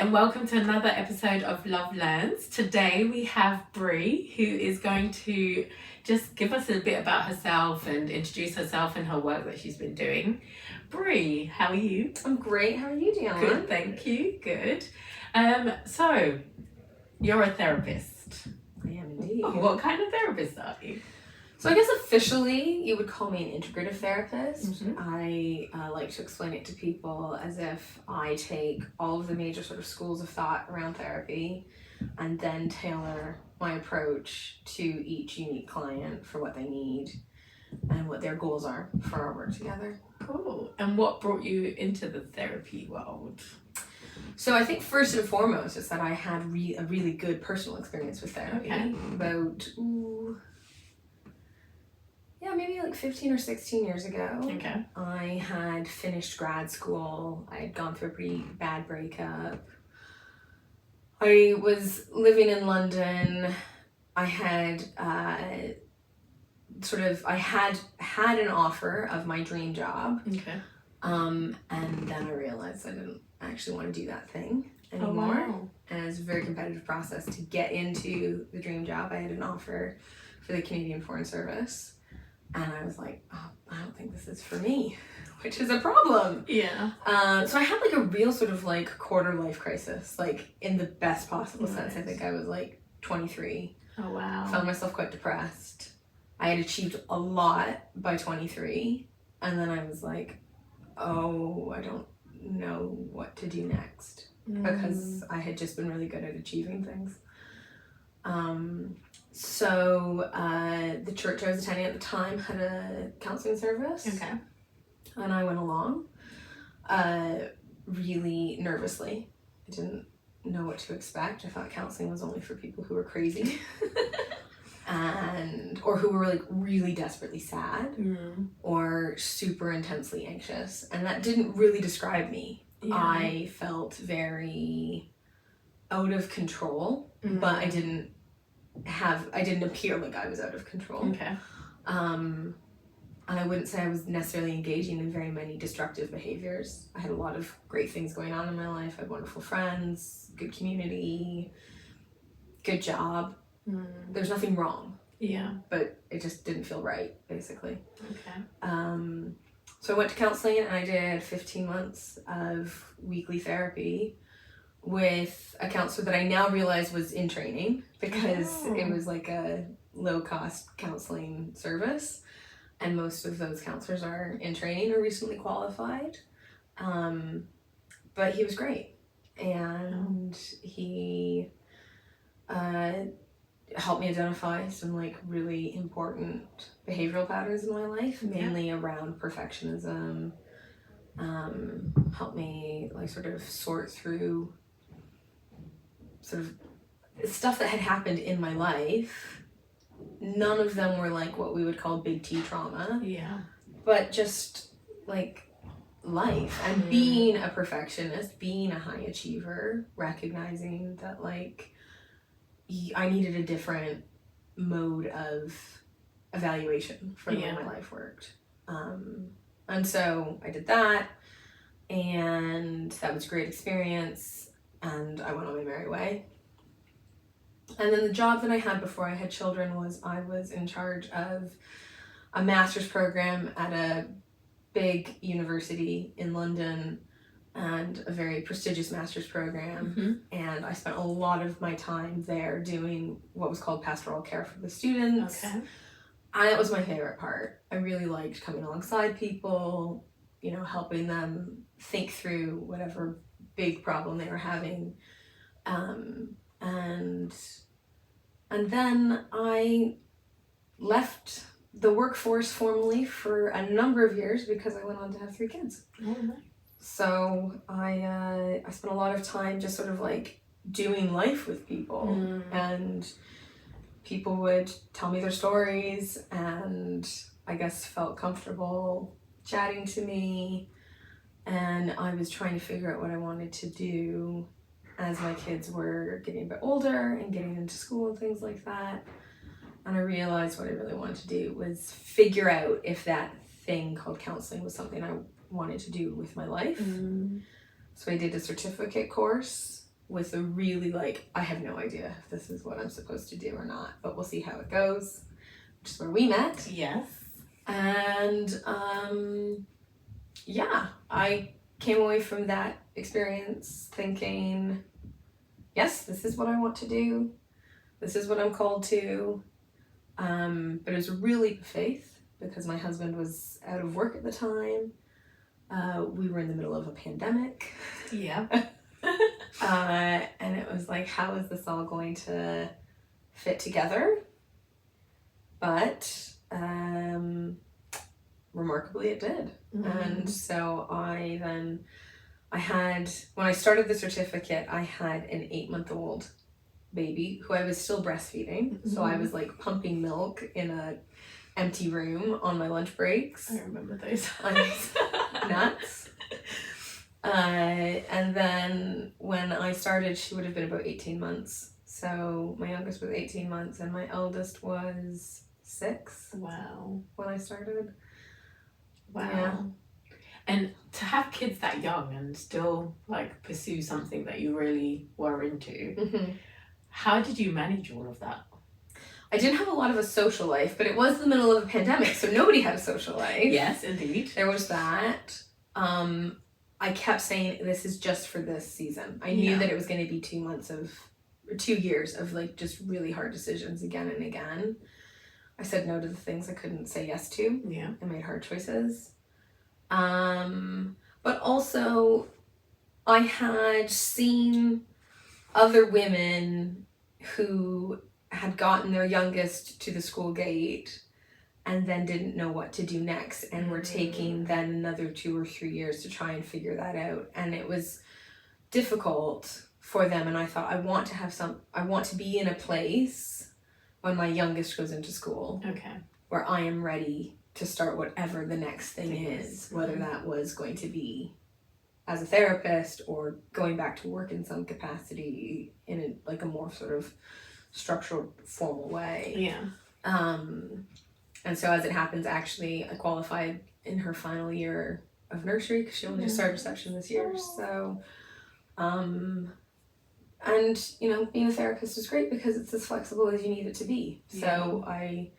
and welcome to another episode of Love Learns. Today we have Bree, who is going to just give us a bit about herself and introduce herself and her work that she's been doing. Bree, how are you? I'm great. How are you, Brieanne? Good, thank you. Good. So you're a therapist. I am indeed. What kind of therapist are you? So I guess officially you would call me an integrative therapist. Mm-hmm. I like to explain it to people as if I take all of the major sort of schools of thought around therapy and then tailor my approach to each unique client for what they need and what their goals are for our work together. Cool. And what brought you into the therapy world? So I think first and foremost is that I had a really good personal experience with therapy. Okay. About maybe like 15 or 16 years ago. Okay. I had finished grad school. I had gone through a pretty bad breakup. I was living in London. I had I had an offer of my dream job. Okay. And then I realized I didn't actually want to do that thing anymore. Oh, wow. And it was a very competitive process to get into the dream job. I had an offer for the Canadian Foreign Service. And I was like, oh, I don't think this is for me, which is a problem. Yeah. So I had like a real sort of like quarter life crisis, like in the best possible sense. I Nice. think I was like 23. Oh, wow. Found myself quite depressed. I had achieved a lot by 23. And then I was like, oh, I don't know what to do next. Because I had just been really good at achieving things. So the church I was attending at the time had a counseling service. Okay. And I went along really nervously. I didn't know what to expect. I thought counseling was only for people who were crazy or who were like really desperately sad or super intensely anxious. And that didn't really describe me. Yeah. I felt very out of control, but I didn't appear like I was out of control. Okay. And I wouldn't say I was necessarily engaging in very many destructive behaviors. I had a lot of great things going on in my life. I had wonderful friends, good community, good job. There's nothing wrong. Yeah. But it just didn't feel right, basically. Okay. So I went to counseling and I did 15 months of weekly therapy with a counselor that I now realize was in training because it was like a low-cost counseling service, and most of those counselors are in training or recently qualified. But he was great, and he helped me identify some like really important behavioral patterns in my life, mainly around perfectionism. Helped me like sort of sort through sort of stuff that had happened in my life. None of them were like what we would call big T trauma. Yeah. But just like life and being a perfectionist, being a high achiever, recognizing that like I needed a different mode of evaluation for the way my life worked. And so I did that, and that was a great experience, and I went on my merry way. And then the job that I had before I had children was I was in charge of a master's program at a big university in London, and a very prestigious master's program. And I spent a lot of my time there doing what was called pastoral care for the students. Okay. And it was my favorite part. I really liked coming alongside people, you know, helping them think through whatever big problem they were having. And then I left the workforce formally for a number of years because I went on to have 3 kids. Oh, nice. So I spent a lot of time just sort of like doing life with people, and people would tell me their stories, and I guess felt comfortable chatting to me, and I was trying to figure out what I wanted to do as my kids were getting a bit older and getting into school and things like that. And I realized what I really wanted to do was figure out if that thing called counseling was something I wanted to do with my life. So I did a certificate course with a really like, I have no idea if this is what I'm supposed to do or not, but we'll see how it goes, which is where we met. Yes. And yeah, I came away from that experience thinking, yes, this is what I want to do. This is what I'm called to. But it was a real leap of faith because my husband was out of work at the time. We were in the middle of a pandemic. Yeah. And it was like, how is this all going to fit together? But remarkably it did. And so when I started the certificate, I had an 8-month-old baby who I was still breastfeeding. So I was like pumping milk in a empty room on my lunch breaks. I remember those. Nuts. And then when I started, she would have been about 18 months. So my youngest was 18 months and my eldest was 6. Wow. When I started. Wow. Yeah. And to have kids that young and still like pursue something that you really were into, how did you manage all of that? I didn't have a lot of a social life, but it was the middle of a pandemic, so nobody had a social life. Yes, indeed. There was that. I kept saying, this is just for this season. I knew that it was going to be 2 years of like just really hard decisions again and again. I said no to the things I couldn't say yes to. Yeah. I made hard choices. But also I had seen other women who had gotten their youngest to the school gate and then didn't know what to do next and were taking then another 2 or 3 years to try and figure that out. And it was difficult for them. And I thought, I want to be in a place when my youngest goes into school. Okay. Where I am ready to start whatever the next thing is, whether that was going to be as a therapist or going back to work in some capacity in a more sort of structured, formal way. Yeah. And so as it happens, actually, I qualified in her final year of nursery because she only just started reception this year. So, and being a therapist is great because it's as flexible as you need it to be. So I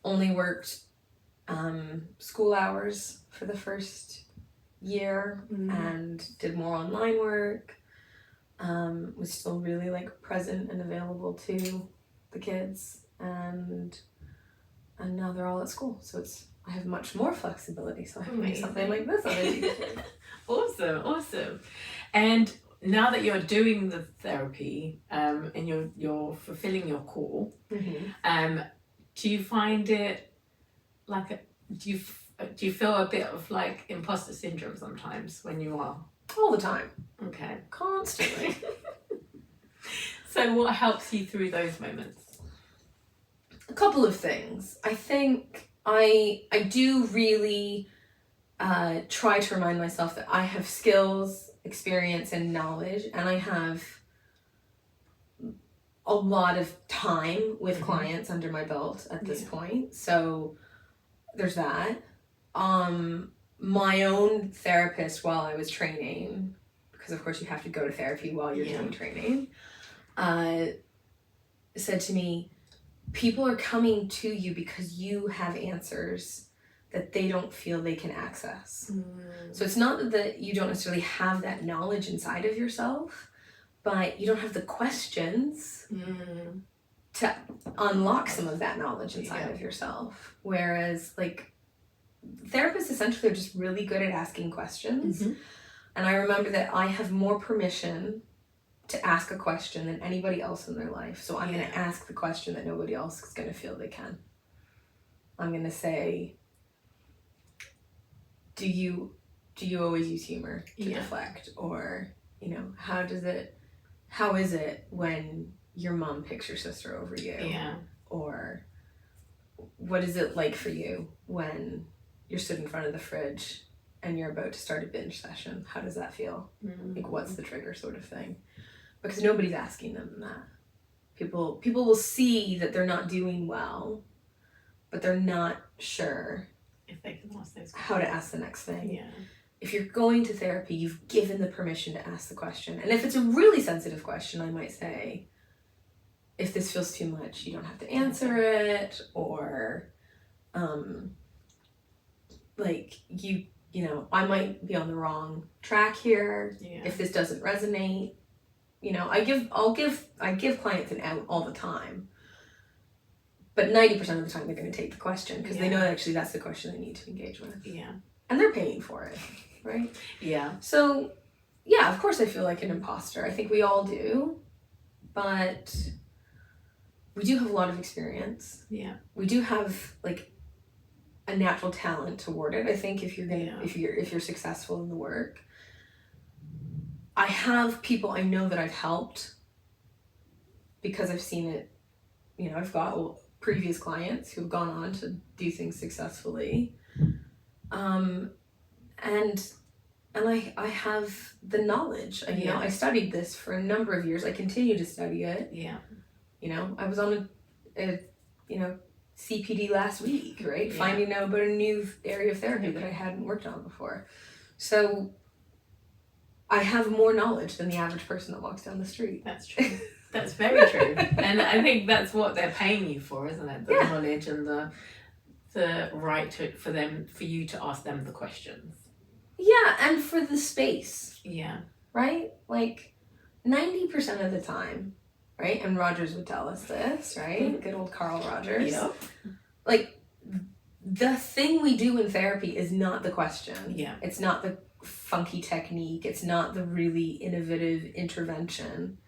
only worked school hours for the first year and did more online work. Was still really like present and available to the kids, and now they're all at school, so I have much more flexibility, so I can make something like this on a teacher. Awesome. And now that you're doing the therapy and you're fulfilling your call, do you find it like do you feel a bit of like imposter syndrome sometimes when you are? All the time. Okay. Constantly. So what helps you through those moments? A couple of things. I think I do really try to remind myself that I have skills, experience, and knowledge, and I have a lot of time with clients under my belt at this point. So there's that. My own therapist while I was training, because of course you have to go to therapy while you're doing training, said to me, people are coming to you because you have answers that they don't feel they can access. So it's not that you don't necessarily have that knowledge inside of yourself, but you don't have the questions to unlock some of that knowledge inside of yourself. Whereas like therapists essentially are just really good at asking questions. And I remember that I have more permission to ask a question than anybody else in their life. So I'm going to ask the question that nobody else is going to feel they can. I'm going to say, do you always use humor to deflect? Or, how is it when your mom picks your sister over you? Or what is it like for you when you're stood in front of the fridge and you're about to start a binge session? How does that feel? Like, what's the trigger sort of thing? Because nobody's asking them that. People will see that they're not doing well, but they're not sure if they can ask those how to ask the next thing. if you're going to therapy, you've given the permission to ask the question. And if it's a really sensitive question, I might say, if this feels too much, you don't have to answer it, or like you know, I might be on the wrong track here. Yeah. If this doesn't resonate, you know, I give clients an out all the time. But 90% of the time they're going to take the question because they know that actually that's the question they need to engage with. Yeah. And they're paying for it, right? Yeah. So, yeah, of course I feel like an imposter. I think we all do. But we do have a lot of experience. Yeah. We do have like a natural talent toward it. I think if you're gonna if you're successful in the work. I have people I know that I've helped because I've seen it. You know, I've got previous clients who've gone on to do things successfully. And I have the knowledge. You know, I studied this for a number of years. I continue to study it. Yeah. You know, I was on a CPD last week, right? Yeah. Finding out about a new area of therapy that I hadn't worked on before. So I have more knowledge than the average person that walks down the street. That's true. That's very true. And I think that's what they're paying you for, isn't it? The knowledge and the right for you to ask them the questions. Yeah, and for the space. Yeah. Right? Like 90% of the time, right? And Rogers would tell us this, right? Good old Carl Rogers. Yep. Like the thing we do in therapy is not the question. Yeah. It's not the funky technique. It's not the really innovative intervention.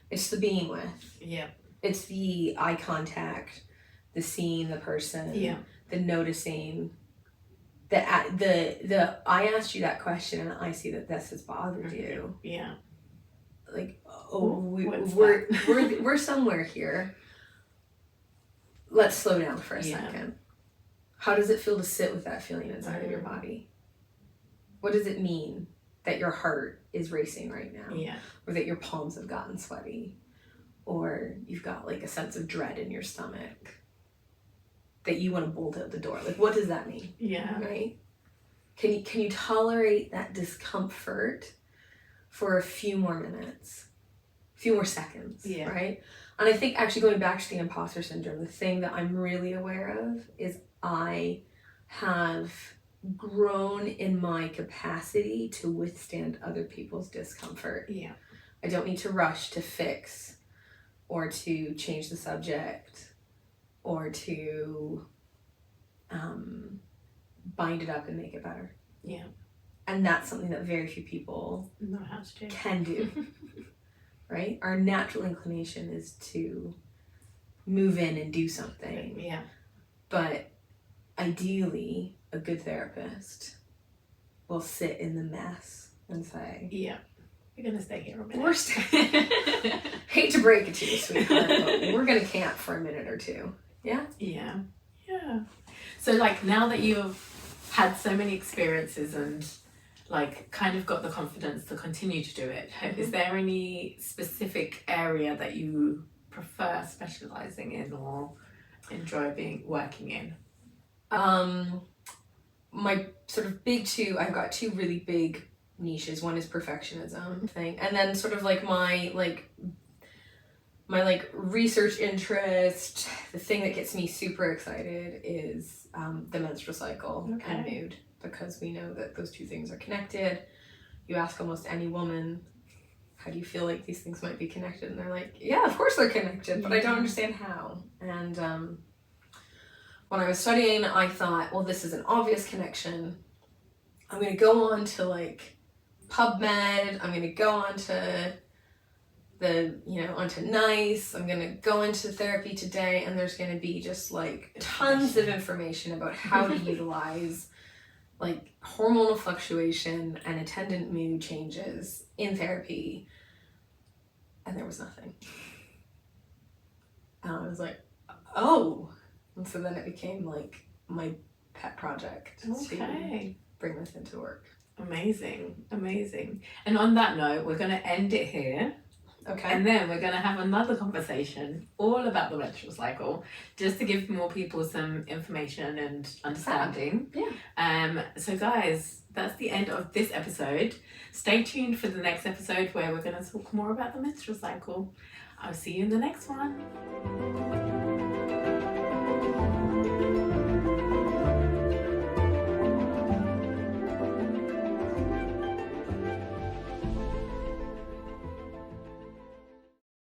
It's the being with. Yeah. It's the eye contact, the seeing the person, the noticing. The I asked you that question and I see that this has bothered you. Yeah. Like, we're somewhere here. Let's slow down for a second. How does it feel to sit with that feeling inside of your body? What does it mean that your heart is racing right now? Yeah. Or that your palms have gotten sweaty? Or you've got like a sense of dread in your stomach? That you want to bolt out the door? Like, what does that mean? Yeah. Right? Can you tolerate that discomfort for a few more minutes? A few more seconds, right? And I think actually going back to the imposter syndrome, the thing that I'm really aware of is I have grown in my capacity to withstand other people's discomfort. Yeah. I don't need to rush to fix or to change the subject or to bind it up and make it better. Yeah. And that's something that very few people know how to do. Can do. Right? Our natural inclination is to move in and do something. Yeah. But ideally, a good therapist will sit in the mess and say, yeah, we're going to stay here a minute. Hate to break it to you, sweetheart, but we're going to camp for a minute or two. Yeah? Yeah. Yeah. So like now that you've had so many experiences and like kind of got the confidence to continue to do it, is there any specific area that you prefer specializing in or enjoy working in? My sort of big two, I've got two really big niches. One is perfectionism thing, and then sort of like my research interest, the thing that gets me super excited is the menstrual cycle and mood, because we know that those two things are connected. You ask almost any woman, how do you feel like these things might be connected? And they're like, yeah, of course they're connected, but I don't understand how. And when I was studying, I thought, well, this is an obvious connection. I'm going to go on to like PubMed. I'm going to go on to onto NICE. I'm going to go into therapy today, and there's going to be just like tons of information about how to utilize like hormonal fluctuation and attendant mood changes in therapy. And there was nothing. And I was like, oh. And so then it became like my pet project to bring this into work. Amazing. And on that note, we're going to end it here. Okay. And then we're going to have another conversation all about the menstrual cycle, just to give more people some information and understanding. Yeah. So guys, that's the end of this episode. Stay tuned for the next episode where we're going to talk more about the menstrual cycle. I'll see you in the next one.